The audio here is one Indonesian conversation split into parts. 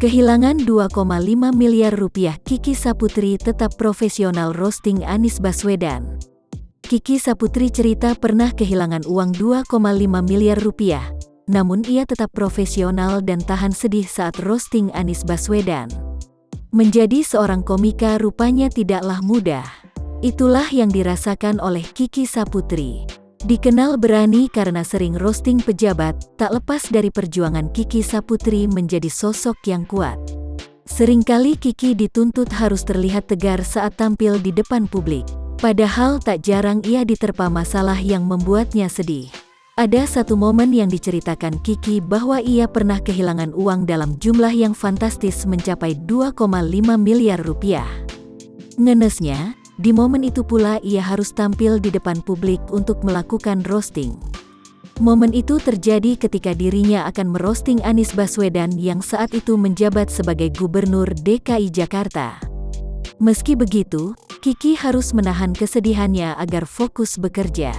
Kehilangan 2,5 miliar rupiah. Kiki Saputri tetap profesional roasting Anies Baswedan. Kiki Saputri cerita pernah kehilangan uang 2,5 miliar rupiah, namun ia tetap profesional dan tahan sedih saat roasting Anies Baswedan. Menjadi seorang komika rupanya tidaklah mudah. Itulah yang dirasakan oleh Kiki Saputri. Dikenal berani karena sering roasting pejabat, tak lepas dari perjuangan Kiki Saputri menjadi sosok yang kuat. Seringkali Kiki dituntut harus terlihat tegar saat tampil di depan publik. Padahal tak jarang ia diterpa masalah yang membuatnya sedih. Ada satu momen yang diceritakan Kiki bahwa ia pernah kehilangan uang dalam jumlah yang fantastis mencapai 2,5 miliar rupiah. Ngenesnya, di momen itu pula ia harus tampil di depan publik untuk melakukan roasting. Momen itu terjadi ketika dirinya akan merosting Anies Baswedan yang saat itu menjabat sebagai Gubernur DKI Jakarta. Meski begitu, Kiki harus menahan kesedihannya agar fokus bekerja.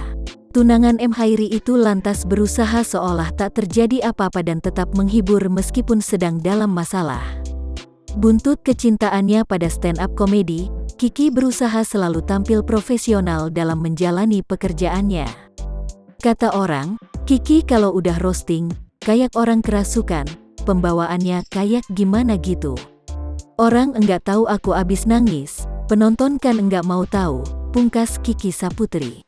Tunangan M. Hairi itu lantas berusaha seolah tak terjadi apa-apa dan tetap menghibur meskipun sedang dalam masalah. Buntut kecintaannya pada stand-up komedi, Kiki berusaha selalu tampil profesional dalam menjalani pekerjaannya. Kata orang, Kiki kalau udah roasting, kayak orang kerasukan, pembawaannya kayak gimana gitu. Orang enggak tahu aku abis nangis, penonton kan enggak mau tahu, pungkas Kiki Saputri.